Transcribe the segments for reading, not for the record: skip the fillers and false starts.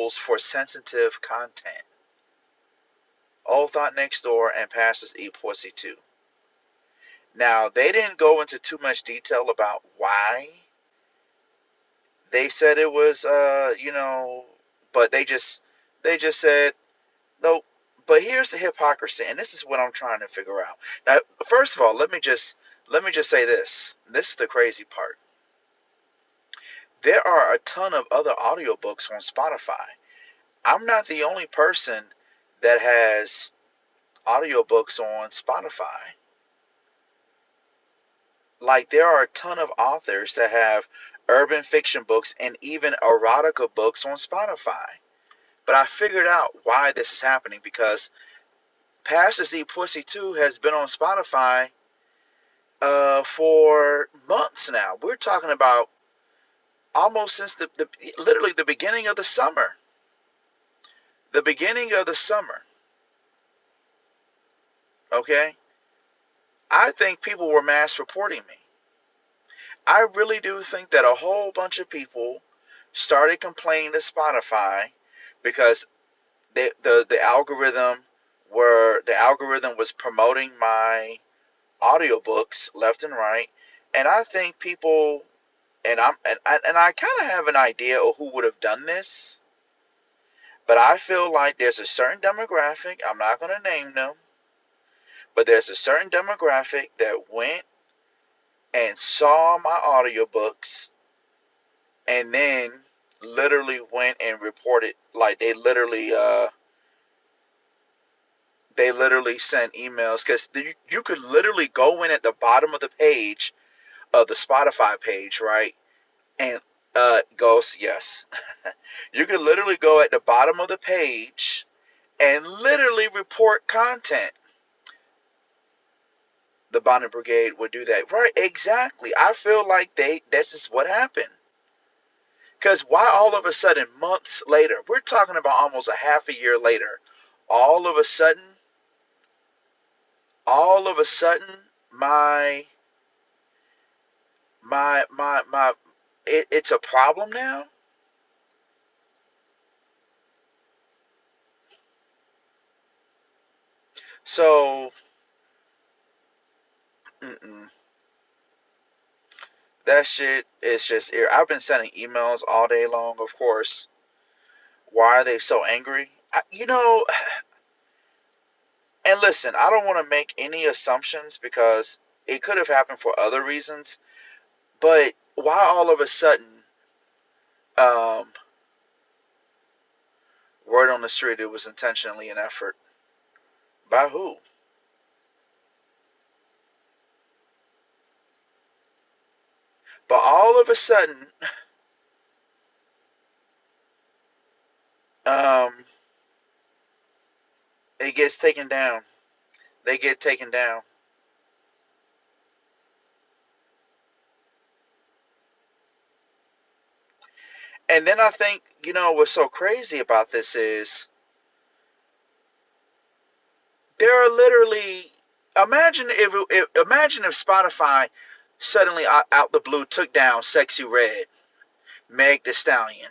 rules for sensitive content. Old Thought Next Door and Pastors Eat Pussy too. Now, they didn't go into too much detail about why they said it was, but they just said no. But here's the hypocrisy, and this is what I'm trying to figure out. Now, first of all, let me just say this. This is the crazy part. There are a ton of other audiobooks on Spotify. I'm not the only person that has audiobooks on Spotify. Like, there are a ton of authors that have urban fiction books and even erotica books on Spotify. But I figured out why this is happening because Pastor Z Pussy 2 has been on Spotify for months now. We're talking about almost since literally the beginning of the summer. The beginning of the summer. Okay? I think people were mass reporting me. I really do think that a whole bunch of people started complaining to Spotify because the algorithm was promoting my audiobooks left and right, and I think people and I kind of have an idea of who would have done this, but I feel like there's a certain demographic. I'm not going to name them, but there's a certain demographic that went and saw my audiobooks and then literally went and reported, like they literally sent emails because you could literally go in at the bottom of the page of the Spotify page, right? And goes, yes. You could literally go at the bottom of the page and literally report content. The Bonnet Brigade would do that. Right, exactly. I feel like this is what happened. Because why all of a sudden, months later, we're talking about almost a half a year later, all of a sudden, my it's a problem now. So mm-mm, that shit is just. I've been sending emails all day long. Of course, why are they so angry? And listen, I don't want to make any assumptions because it could have happened for other reasons. But why all of a sudden, um, word on the street, it was intentionally an effort by who? But all of a sudden, um, it gets taken down. They get taken down. And then I think, what's so crazy about this is there are literally imagine if Spotify suddenly out the blue took down Sexy Red, Meg the Stallion,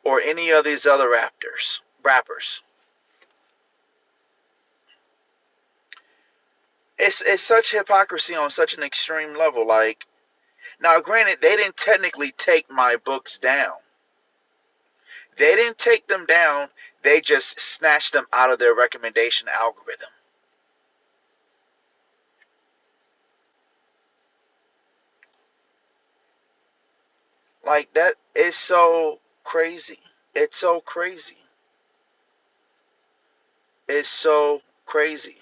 or any of these other rappers. It's such hypocrisy on such an extreme level. Like, now, granted, they didn't technically take my books down. They didn't take them down. They just snatched them out of their recommendation algorithm. Like, that is so crazy. It's so crazy. It's so crazy.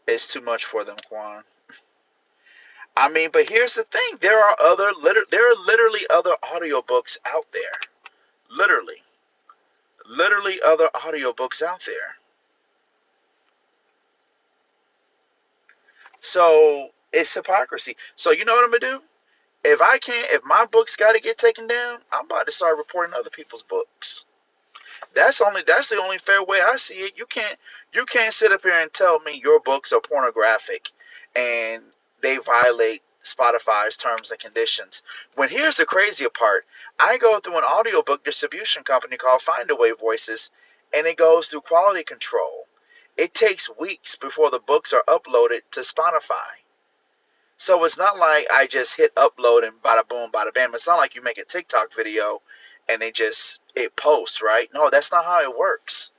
It's too much for them, Quan. I mean, but here's the thing: there are literally other audiobooks out there. Literally, literally other audiobooks out there. So it's hypocrisy. So you know what I'm gonna do? If my books got to get taken down, I'm about to start reporting other people's books. That's the only fair way I see it. You can't sit up here and tell me your books are pornographic and they violate Spotify's terms and conditions. When here's the crazier part, I go through an audiobook distribution company called Findaway Voices, and it goes through quality control. It takes weeks before the books are uploaded to Spotify. So it's not like I just hit upload and bada boom, bada bam. It's not like you make a TikTok video and it posts, right? No, that's not how it works.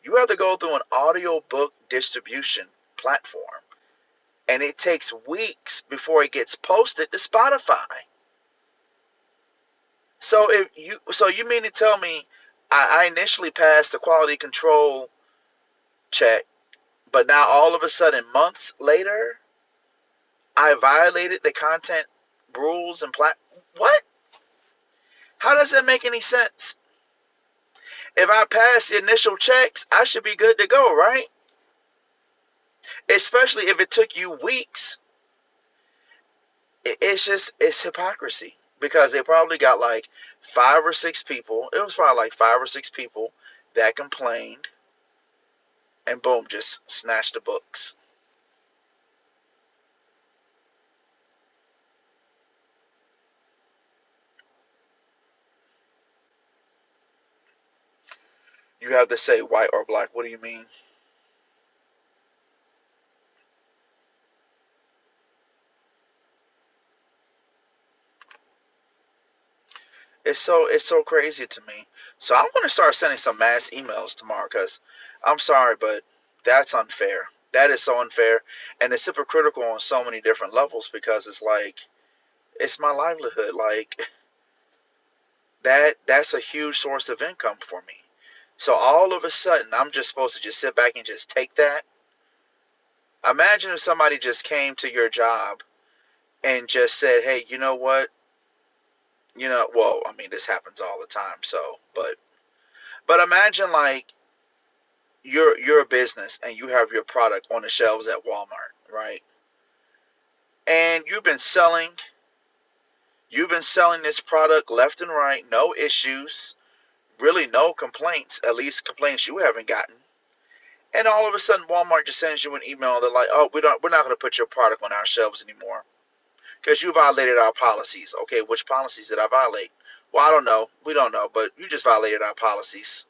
You have to go through an audiobook distribution platform, and it takes weeks before it gets posted to Spotify. So you mean to tell me I initially passed the quality control check, but now all of a sudden months later I violated the content rules and what? How does that make any sense? If I pass the initial checks, I should be good to go, right? Especially if it took you weeks. It's hypocrisy, because they probably got like 5 or 6 people. It was probably like 5 or 6 people that complained, and boom, just snatched the books. You have to say white or black. What do you mean? It's so crazy to me. So I'm gonna start sending some mass emails tomorrow, because I'm sorry, but that's unfair. That is so unfair, and it's hypocritical on so many different levels, because it's like it's my livelihood. Like that's a huge source of income for me. So all of a sudden, I'm just supposed to just sit back and just take that. Imagine if somebody just came to your job and just said, "Hey, you know what? Well, I mean, this happens all the time. So, but imagine like you're a business and you have your product on the shelves at Walmart, right? And you've been selling this product left and right, no issues, really no complaints, at least complaints you haven't gotten. And all of a sudden, Walmart just sends you an email. They're like, "Oh, we're not going to put your product on our shelves anymore because you violated our policies." Okay, which policies did I violate? Well, I don't know. We don't know, but you just violated our policies.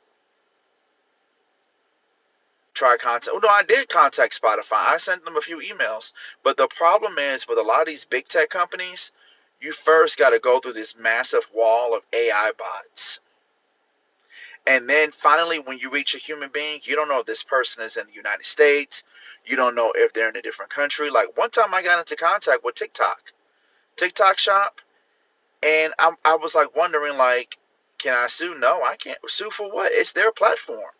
Try contact. Oh, no, I did contact Spotify. I sent them a few emails. But the problem is with a lot of these big tech companies, you first got to go through this massive wall of AI bots. And then finally, when you reach a human being, you don't know if this person is in the United States. You don't know if they're in a different country. Like one time I got into contact with TikTok shop, and I was like wondering, like, can I sue? No, I can't sue for what? It's their platform.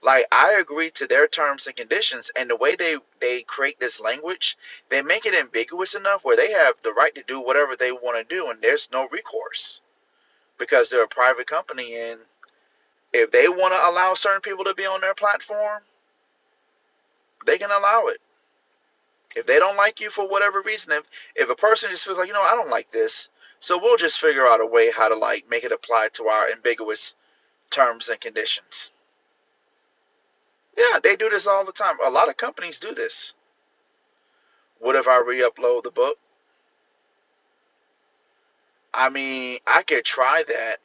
Like I agree to their terms and conditions, and the way they create this language, they make it ambiguous enough where they have the right to do whatever they want to do, and there's no recourse because they're a private company, and if they want to allow certain people to be on their platform, they can allow it. If they don't like you for whatever reason, if a person just feels like, I don't like this, so we'll just figure out a way how to like make it apply to our ambiguous terms and conditions. Yeah, they do this all the time. A lot of companies do this. What if I re-upload the book? I mean, I could try that.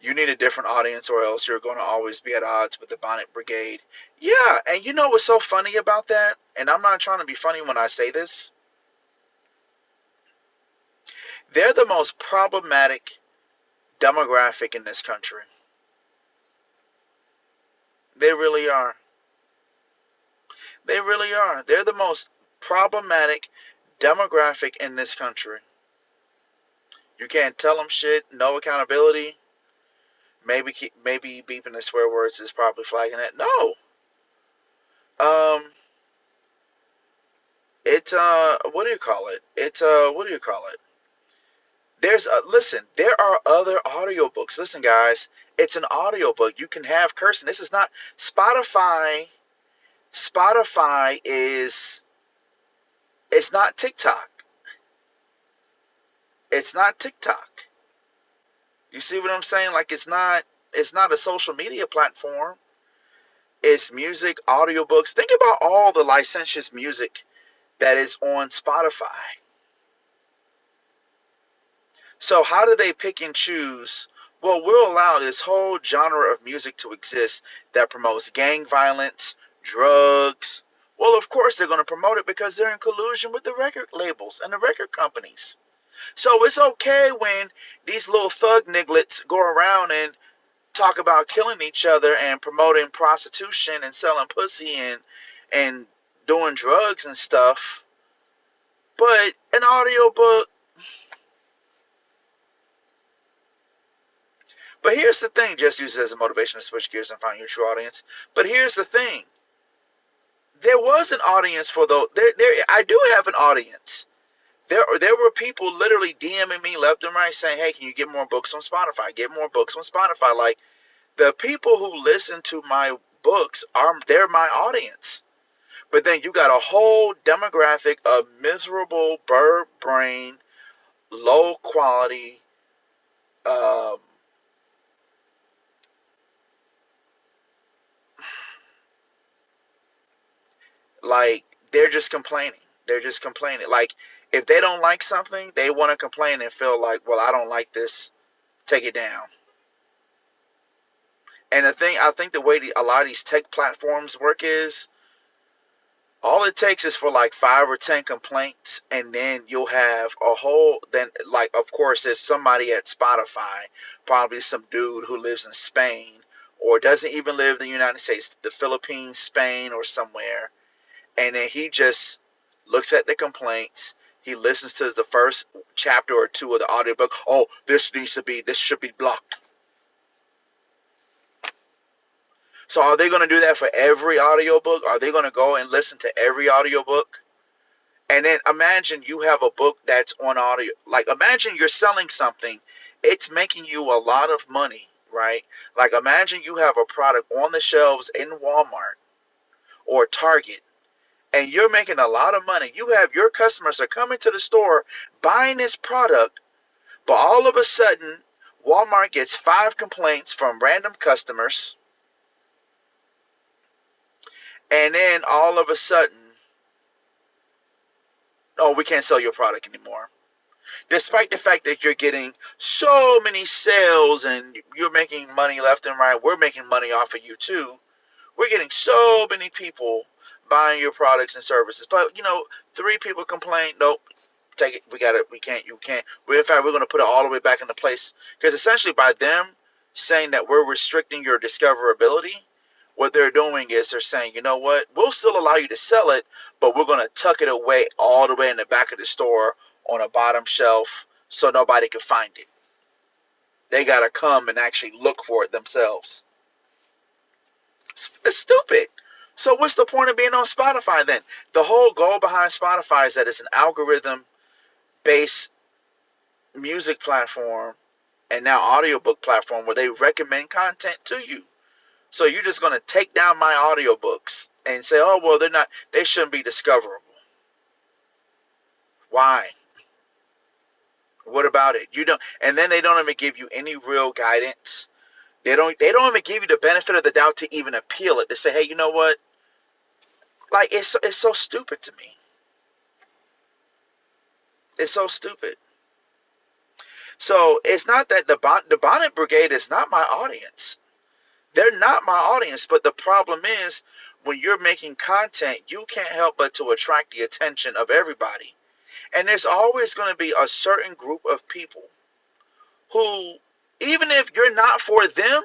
You need a different audience, or else you're going to always be at odds with the Bonnet Brigade. Yeah, and you know what's so funny about that? And I'm not trying to be funny when I say this. They're the most problematic demographic in this country. They really are. They really are. They're the most problematic demographic in this country. You can't tell them shit. No accountability. Maybe beeping the swear words is probably flagging it. No. Um. What do you call it? What do you call it? Listen. There are other audiobooks. Listen, guys. It's an audiobook. You can have cursing. This is not Spotify. Spotify is. It's not TikTok. It's not TikTok. You see what I'm saying? Like it's not a social media platform. It's music, audiobooks. Think about all the licentious music that is on Spotify. So how do they pick and choose? Well, we'll allow this whole genre of music to exist that promotes gang violence, drugs. Well, of course they're going to promote it because they're in collusion with the record labels and the record companies. So it's okay when these little thug nigglets go around and talk about killing each other and promoting prostitution and selling pussy and doing drugs and stuff. But an audiobook. But here's the thing, just use it as a motivation to switch gears and find your true audience. But here's the thing. There was an audience for those. I do have an audience. There were people literally DMing me left and right saying, "Hey, can you get more books on Spotify? Get more books on Spotify." Like, the people who listen to my books they're my audience. But then you got a whole demographic of miserable, bird brain, low quality, um, like they're just complaining. They're just complaining. Like, if they don't like something, they want to complain and feel like, well, I don't like this. Take it down. And the thing, I think the way a lot of these tech platforms work is all it takes is for like 5 or 10 complaints, and then you'll have a whole. Then, like, of course, there's somebody at Spotify, probably some dude who lives in Spain or doesn't even live in the United States, the Philippines, Spain, or somewhere, and then he just looks at the complaints. He listens to the first chapter or two of the audiobook. Oh, this should be blocked. So are they going to do that for every audiobook? Are they going to go and listen to every audiobook? And then imagine you have a book that's on audio. Like, imagine you're selling something. It's making you a lot of money, right? Like, imagine you have a product on the shelves in Walmart or Target, and you're making a lot of money. You have your customers are coming to the store buying this product, but all of a sudden, Walmart gets 5 complaints from random customers, and then all of a sudden, oh, we can't sell your product anymore. Despite the fact that you're getting so many sales and you're making money left and right, we're making money off of you too. We're getting so many people buying your products and services. But, 3 people complain, nope, take it, we got it, we can't, you can't. In fact, we're going to put it all the way back into place. Because essentially by them saying that we're restricting your discoverability, what they're doing is they're saying, you know what, we'll still allow you to sell it, but we're going to tuck it away all the way in the back of the store on a bottom shelf so nobody can find it. They got to come and actually look for it themselves. It's stupid. So what's the point of being on Spotify then? The whole goal behind Spotify is that it's an algorithm-based music platform and now audiobook platform where they recommend content to you. So you're just going to take down my audiobooks and say, oh, well, they shouldn't be discoverable. Why? What about it? You don't, and then they don't even give you any real guidance. They don't even give you the benefit of the doubt to even appeal it, to say, hey, you know what? Like, it's so stupid to me. It's so stupid. So it's not that the Bonnet Brigade is not my audience. They're not my audience, but the problem is when you're making content, you can't help but to attract the attention of everybody. And there's always going to be a certain group of people who, even if you're not for them,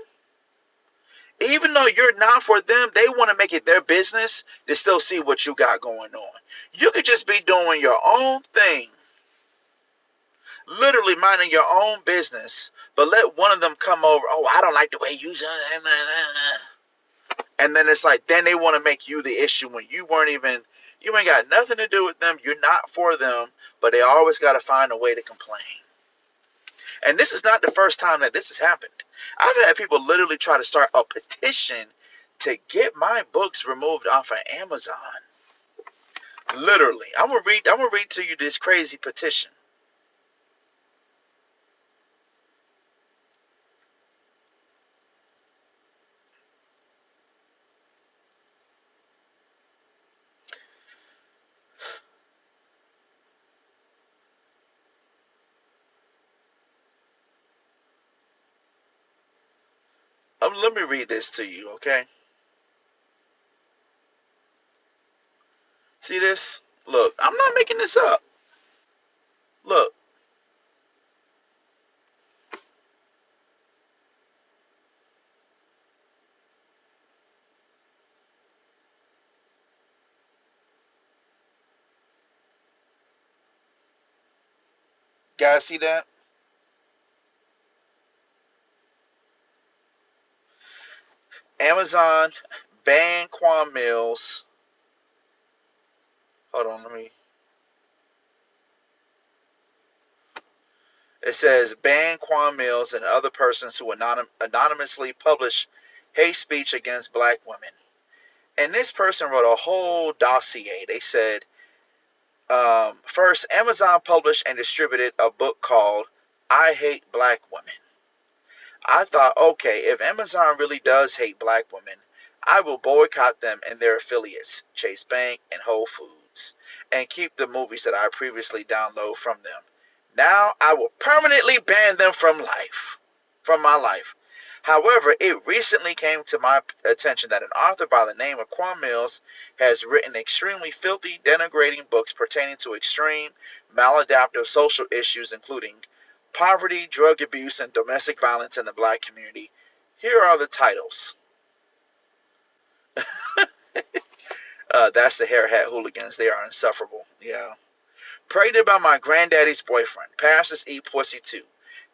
even though you're not for them, they want to make it their business to still see what you got going on. You could just be doing your own thing, literally minding your own business, but let one of them come over. Oh, I don't like the way you say. And then it's like, then they want to make you the issue when you ain't got nothing to do with them. You're not for them, but they always got to find a way to complain. And this is not the first time that this has happened. I've had people literally try to start a petition to get my books removed off of Amazon. Literally. I'm gonna read to you this crazy petition. Let me read this to you, okay? See this? Look, I'm not making this up. Look, guys, see that? Amazon banned Quan Millz. Hold on, let me. It says ban Quan Millz and other persons who anonymously publish hate speech against black women. And this person wrote a whole dossier. They said, first, Amazon published and distributed a book called I Hate Black Women. I thought, okay, if Amazon really does hate black women, I will boycott them and their affiliates, Chase Bank and Whole Foods, and keep the movies that I previously download from them. Now I will permanently ban them from my life. However, it recently came to my attention that an author by the name of Quan Millz has written extremely filthy, denigrating books pertaining to extreme, maladaptive social issues, including poverty, drug abuse, and domestic violence in the black community. Here are the titles. That's the Hair Hat Hooligans. They are insufferable. Yeah. Pregnant by my granddaddy's boyfriend. Pastors eat pussy too.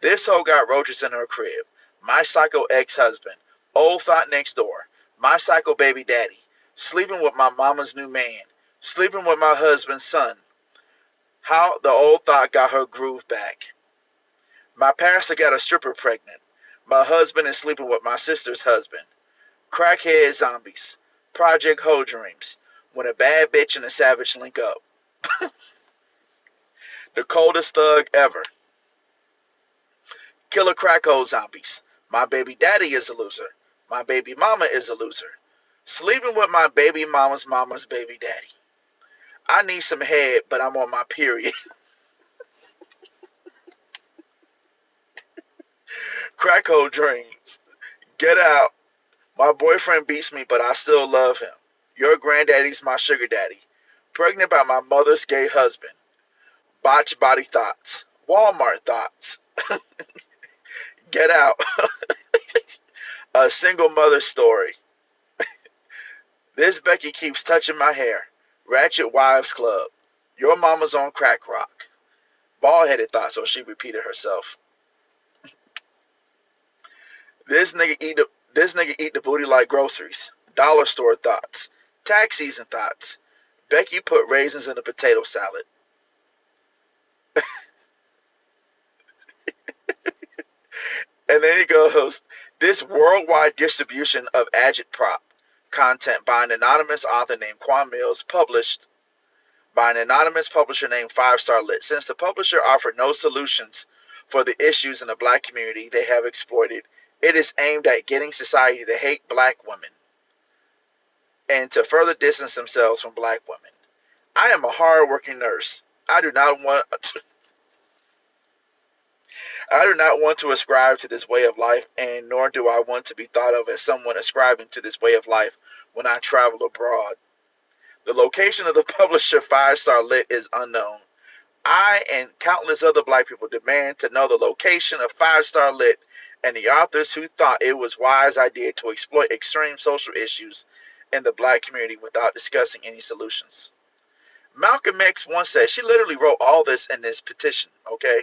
This hoe got roaches in her crib. My psycho ex-husband. Old thought next door. My psycho baby daddy. Sleeping with my mama's new man. Sleeping with my husband's son. How the old thought got her groove back. My pastor got a stripper pregnant. My husband is sleeping with my sister's husband. Crackhead zombies. Project Hoe Dreams. When a bad bitch and a savage link up. The coldest thug ever. Killer crack hole zombies. My baby daddy is a loser. My baby mama is a loser. Sleeping with my baby mama's baby daddy. I need some head, but I'm on my period. Crack hole dreams. Get out. My boyfriend beats me, but I still love him. Your granddaddy's my sugar daddy. Pregnant by my mother's gay husband. Botched body thoughts. Walmart thoughts. Get out. A single mother story. This Becky keeps touching my hair. Ratchet Wives Club. Your mama's on crack rock. Bald-headed thoughts, so she repeated herself. This nigga eat the booty like groceries. Dollar store thoughts. Tax season thoughts. Becky put raisins in a potato salad. And then he goes, this worldwide distribution of agitprop content by an anonymous author named Quan Millz, published by an anonymous publisher named Five Star Lit. Since the publisher offered no solutions for the issues in the black community they have exploited, it is aimed at getting society to hate black women and to further distance themselves from black women. I am a hard-working nurse. I do not want to ascribe to this way of life, and nor do I want to be thought of as someone ascribing to this way of life when I travel abroad. The location of the publisher Five Star Lit is unknown. I and countless other black people demand to know the location of Five Star Lit and the authors who thought it was a wise idea to exploit extreme social issues in the black community without discussing any solutions. Malcolm X once said, she literally wrote all this in this petition, okay?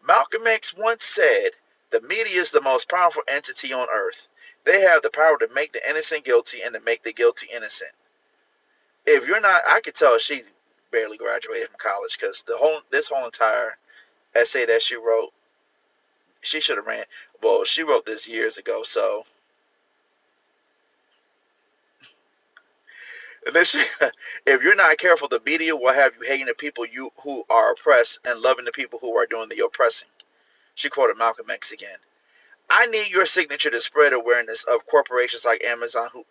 Malcolm X once said, the media is the most powerful entity on earth. They have the power to make the innocent guilty and to make the guilty innocent. If you're not, I could tell she barely graduated from college because this whole entire essay that she wrote, she should have ran. Well, she wrote this years ago, so. And then she, if you're not careful, the media will have you hating the people who are oppressed and loving the people who are doing the oppressing. She quoted Malcolm X again. I need your signature to spread awareness of corporations like Amazon who,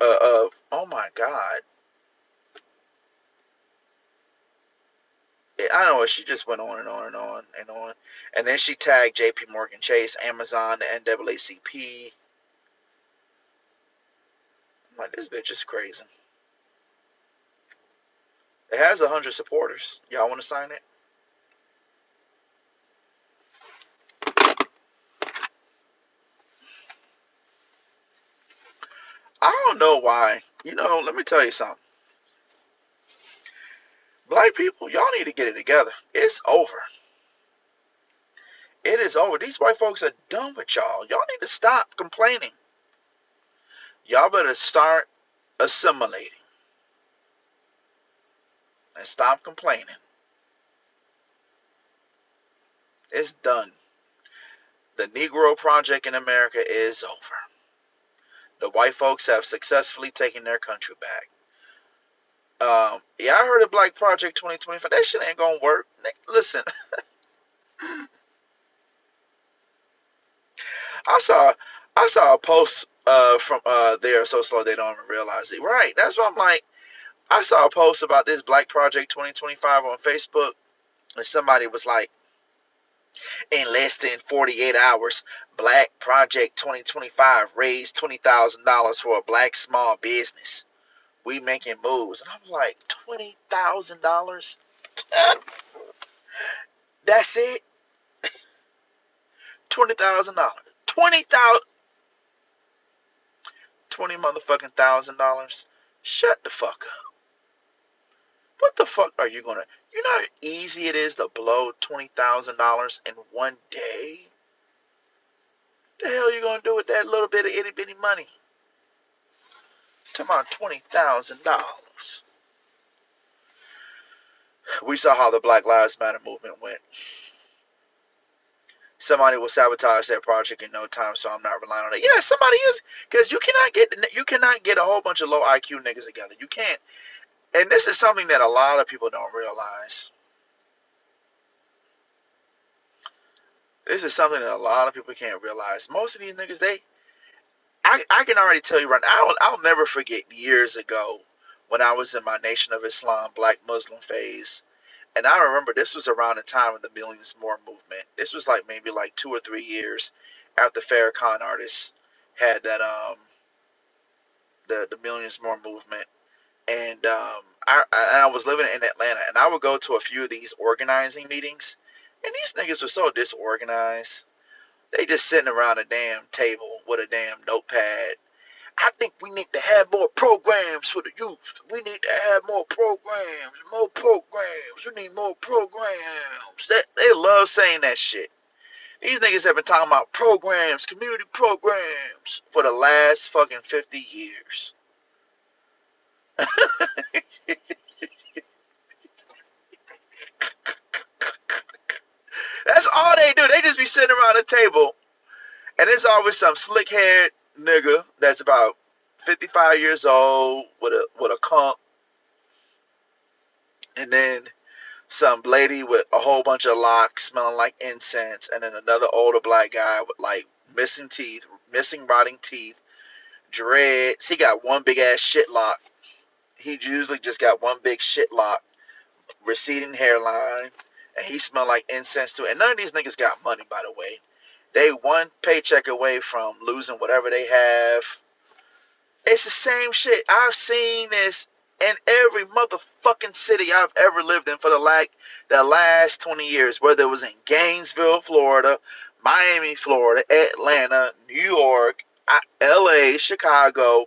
oh my God. I know she just went on and on and on and on. And then she tagged JP Morgan Chase, Amazon, the NAACP. I'm like, this bitch is crazy. It has 100 supporters. Y'all want to sign it? I don't know why. Let me tell you something. Black people, y'all need to get it together. It's over. It is over. These white folks are done with y'all. Y'all need to stop complaining. Y'all better start assimilating and stop complaining. It's done. The Negro Project in America is over. The white folks have successfully taken their country back. Yeah, I heard of Black Project 2025. That shit ain't gonna work. Listen, I saw I saw a post from they're so slow they don't even realize it. Right. That's why I'm like, I saw a post about this Black Project 2025 on Facebook, and somebody was like, in less than 48 hours, Black Project 2025 raised $20,000 for a black small business. We making moves. And I'm like, $20,000? That's it? $20,000. 20,000 20 motherfucking $1,000. Shut the fuck up. What the fuck are you gonna? You know how easy it is to blow $20,000 in one day? The hell you gonna do with that little bit of itty bitty money? Talking about $20,000. We saw how the Black Lives Matter movement went. Somebody will sabotage that project in no time, so I'm not relying on it. Yeah, somebody is, because you cannot get a whole bunch of low IQ niggas together. You can't. And this is something that a lot of people don't realize. This is something that a lot of people can't realize. Most of these niggas, I can already tell you right now, I'll never forget years ago when I was in my Nation of Islam Black Muslim phase. And I remember this was around the time of the Millions More movement. This was like maybe like 2 or 3 years after Farrakhan artists had that the Millions More movement. And I was living in Atlanta, and I would go to a few of these organizing meetings, and these niggas were so disorganized. They just sitting around a damn table with a damn notepad. I think we need to have more programs for the youth. We need to have more programs, more programs. We need more programs. They love saying that shit. These niggas have been talking about programs, community programs, for the last fucking 50 years. That's all they do. They just be sitting around a table, and there's always some slick-haired nigga that's about 55 years old with a comp, and then some lady with a whole bunch of locks smelling like incense, and then another older black guy with like missing teeth, missing rotting teeth, dreads. He got one big ass shit lock. He usually just got one big shit lock, receding hairline, and he smelled like incense too. And none of these niggas got money, by the way. They one paycheck away from losing whatever they have. It's the same shit. I've seen this in every motherfucking city I've ever lived in for the last 20 years, whether it was in Gainesville, Florida, Miami, Florida, Atlanta, New York, LA, Chicago.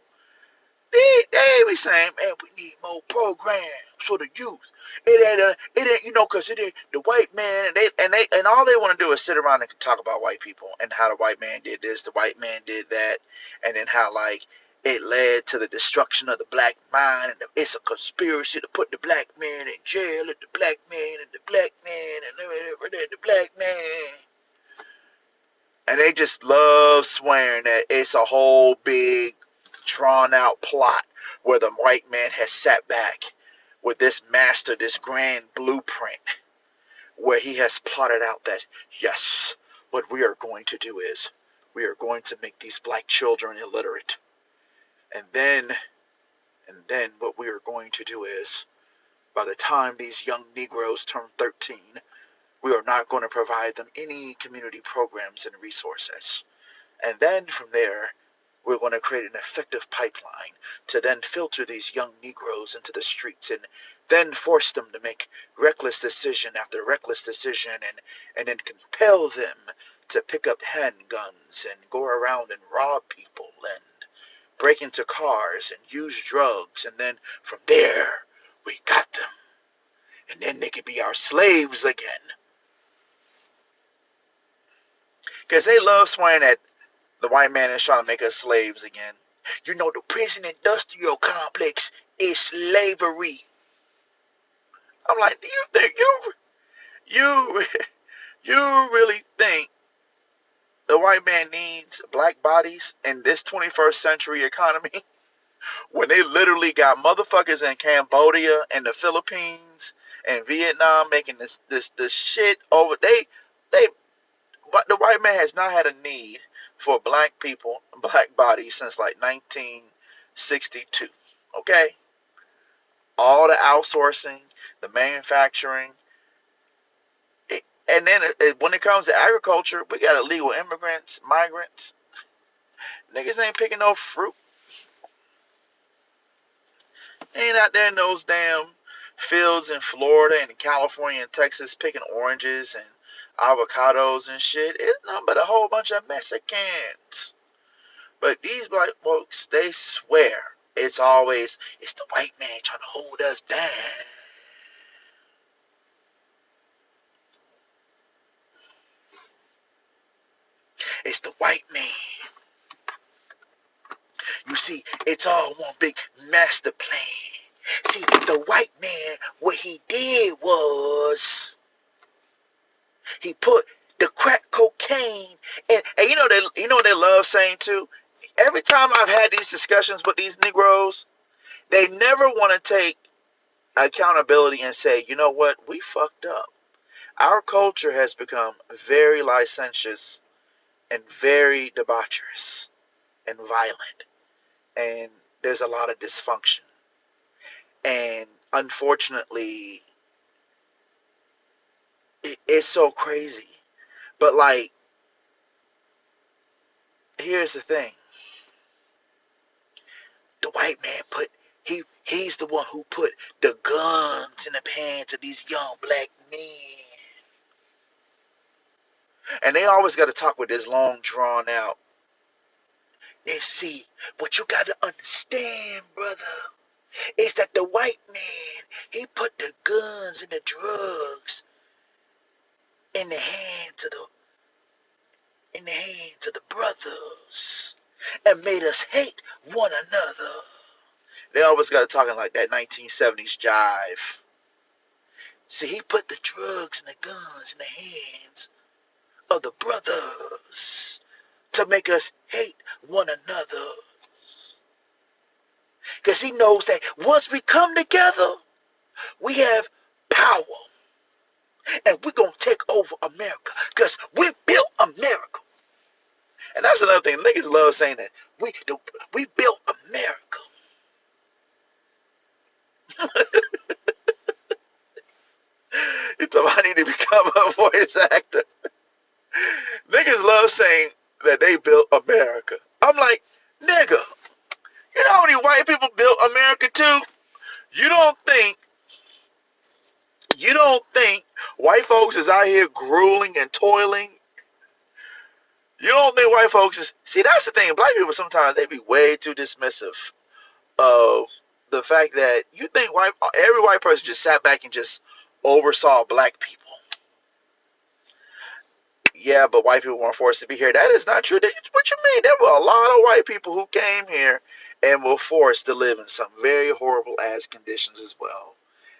They be saying, man, we need more programs for the youth. Cause it ain't the white man, and all they want to do is sit around and talk about white people and how the white man did this, the white man did that, and then how like it led to the destruction of the black mind, and it's a conspiracy to put the black man in jail, and the black man, and the black man, and the black man. And they just love swearing that it's a whole big drawn out plot where the white man has sat back with this master, this grand blueprint, where he has plotted out that, yes, what we are going to do is we are going to make these black children illiterate. And then what we are going to do is By the time these young Negroes turn 13, we are not going to provide them any community programs and resources. And then from there, we're going to create an effective pipeline to then filter these young Negroes into the streets and then force them to make reckless decision after reckless decision and then compel them to pick up handguns and go around and rob people and break into cars and use drugs. And then from there, we got them. And then they could be our slaves again. Because they love swearing that the white man is trying to make us slaves again. You know, the prison industrial complex is slavery. I'm like, do you think you you really think the white man needs black bodies in this 21st century economy when they literally got motherfuckers in Cambodia and the Philippines and Vietnam making this shit over they but the white man has not had a need for black people, black bodies since like 1962. Okay? All the outsourcing, the manufacturing. And then when it comes to agriculture, we got illegal immigrants, migrants. Niggas ain't picking no fruit. They ain't out there in those damn fields in Florida and California and Texas picking oranges and avocados and shit. It's nothing but a whole bunch of Mexicans. But these black folks, they swear it's the white man trying to hold us down. It's the white man. You see, it's all one big master plan. See, the white man, what he did was he put the crack cocaine and you know what they love saying too? Every time I've had these discussions with these Negroes, they never want to take accountability and say, you know what, we fucked up. Our culture has become very licentious and very debaucherous and violent. And there's a lot of dysfunction. And unfortunately, it's so crazy. But like, here's the thing. The white man he's the one who put the guns in the pants of these young black men. And they always got to talk with this long drawn out. They see, what you got to understand, brother, is that the white man, he put the guns and the drugs in the hands of the brothers and made us hate one another. They always got to talking like that 1970s jive. See, he put the drugs and the guns in the hands of the brothers to make us hate one another. Because he knows that once we come together, we have power. And we're going to take over America. Because we built America. And that's another thing. Niggas love saying that. We built America. You talking about I need to become a voice actor. Niggas love saying that they built America. I'm like, nigga, you know how many white people built America too? You don't think white folks is out here grueling and toiling? You don't think white folks is... See, that's the thing. Black people sometimes, they be way too dismissive of the fact that you think every white person just sat back and just oversaw black people. Yeah, but white people weren't forced to be here. That is not true. What you mean? There were a lot of white people who came here and were forced to live in some very horrible ass conditions as well.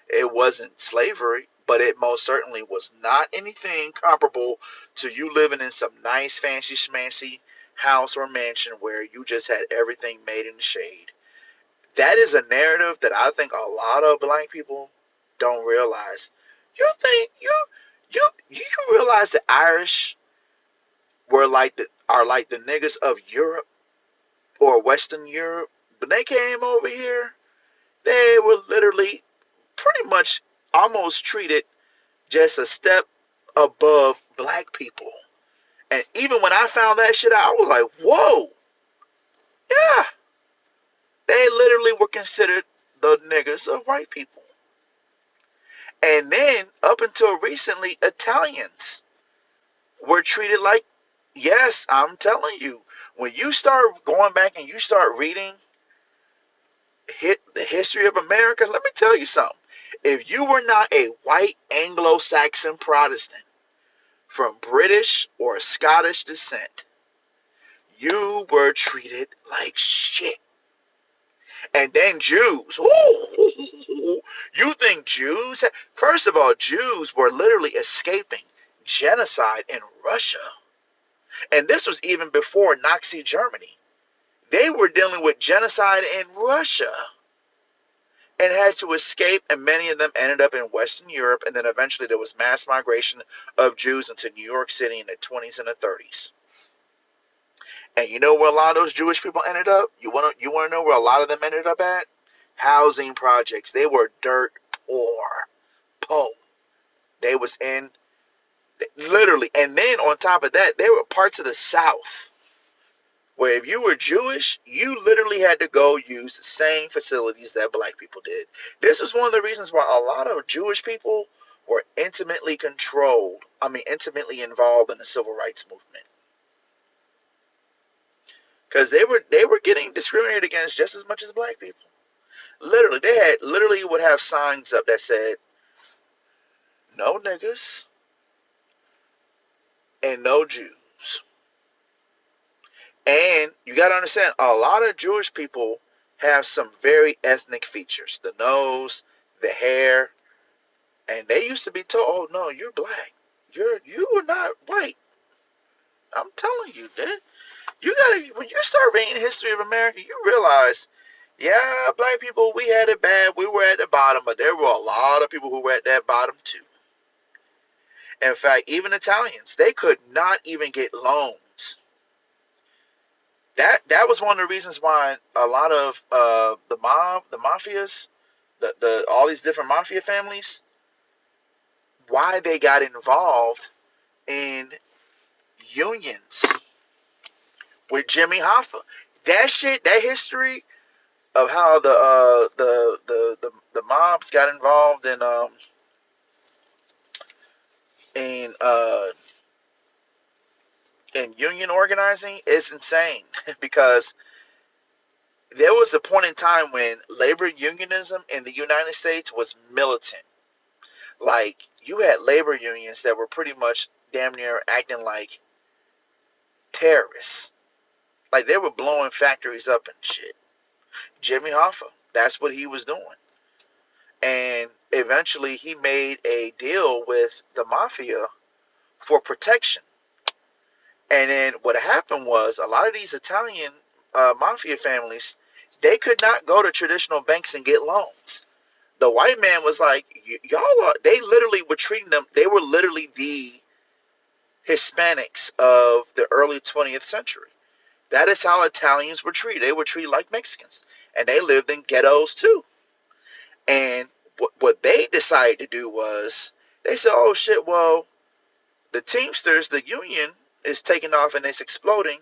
It wasn't slavery, but it most certainly was not anything comparable to you living in some nice fancy schmancy house or mansion where you just had everything made in the shade. That is a narrative that I think a lot of black people don't realize. You think you realize the Irish are like the niggas of Europe or Western Europe? When they came over here, they were literally pretty much almost treated just a step above black people. And even when I found that shit out, I was like, whoa, yeah, they literally were considered the niggers of white people. And then up until recently, Italians were treated like, yes, I'm telling you, when you start going back and you start reading the history of America, let me tell you something. If you were not a white Anglo-Saxon Protestant from British or Scottish descent, you were treated like shit. And then Jews. Ooh, you think Jews? First of all, Jews were literally escaping genocide in Russia. And this was even before Nazi Germany. They were dealing with genocide in Russia and had to escape, and many of them ended up in Western Europe, and then eventually there was mass migration of Jews into New York City in the 20s and the 30s. And you know where a lot of those Jewish people ended up? You want to know where a lot of them ended up at? Housing projects. They were dirt poor. They was in literally, and then on top of that, there were parts of the South where if you were Jewish, you literally had to go use the same facilities that black people did. This was one of the reasons why a lot of Jewish people were intimately involved in the civil rights movement. Because they were getting discriminated against just as much as black people. Literally, they literally would have signs up that said, no niggas and no Jews. And you got to understand, a lot of Jewish people have some very ethnic features. The nose, the hair, and they used to be told, "Oh no, you're black. You are not white." I'm telling you, dude. You gotta when you start reading the history of America, you realize, yeah, black people, we had it bad. We were at the bottom, but there were a lot of people who were at that bottom too. In fact, even Italians, they could not even get loans. That was one of the reasons why a lot of the mafias, the all these different mafia families, why they got involved in unions with Jimmy Hoffa. That shit, that history of how the mobs got involved in uh in union organizing is insane because there was a point in time when labor unionism in the United States was militant. Like you had labor unions that were pretty much damn near acting like terrorists. Like they were blowing factories up and shit. Jimmy Hoffa, that's what he was doing. And eventually he made a deal with the mafia for protection. And then what happened was a lot of these Italian mafia families, they could not go to traditional banks and get loans. The white man was like, y'all are, they literally were treating them, they were literally the Hispanics of the early 20th century. That is how Italians were treated. They were treated like Mexicans. And they lived in ghettos too. And what they decided to do was, they said, oh shit, well, the Teamsters, the union, is taking off and it's exploding.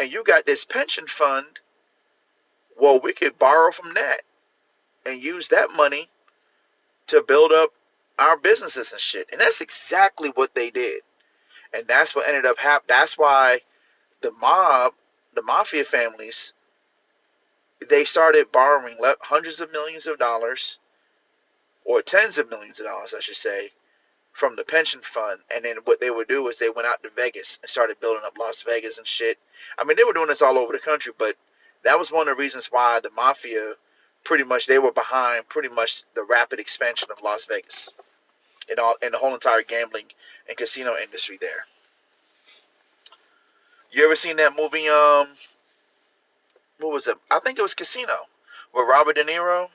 And you got this pension fund. Well, we could borrow from that and use that money to build up our businesses and shit. And that's exactly what they did. And that's what ended up happening. That's why the mafia families, they started borrowing hundreds of millions of dollars, or tens of millions of dollars, I should say, from the pension fund. And then what they would do is they went out to Vegas and started building up Las Vegas and shit. I mean, they were doing this all over the country, but that was one of the reasons why the mafia, pretty much, they were behind pretty much the rapid expansion of Las Vegas and the whole entire gambling and casino industry there. You ever seen that movie? What was it? I think it was Casino with Robert De Niro.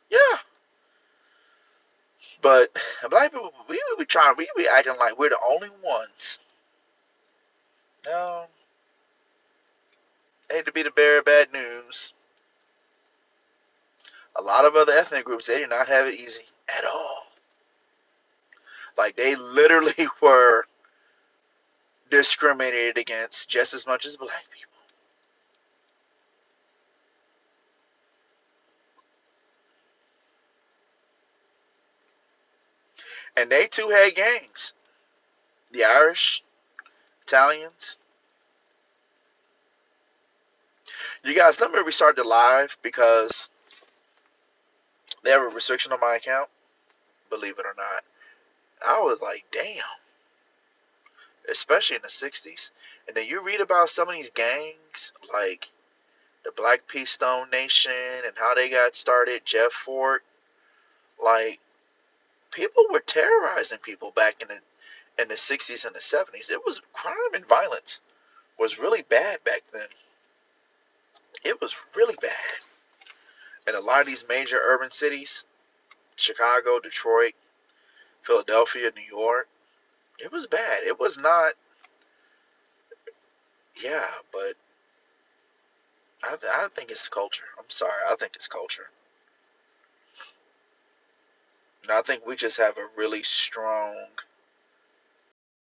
Yeah, but black people, we be acting like we're the only ones. No, hate to be the bearer of bad news. A lot of other ethnic groups, they did not have it easy at all. Like, they literally were discriminated against just as much as black people. And they too had gangs. The Irish, Italians. You guys, let me restart the live because they have a restriction on my account. Believe it or not. I was like, damn. Especially in the 60s. And then you read about some of these gangs, like the Black Peace Stone Nation and how they got started, Jeff Fort. Like, people were terrorizing people back in the 60s and the 70s. It was crime and violence was really bad back then. It was really bad. In a lot of these major urban cities, Chicago, Detroit, Philadelphia, New York, it was bad. It was not, yeah, but I think it's culture. I'm sorry, I think it's culture. And I think we just have a really strong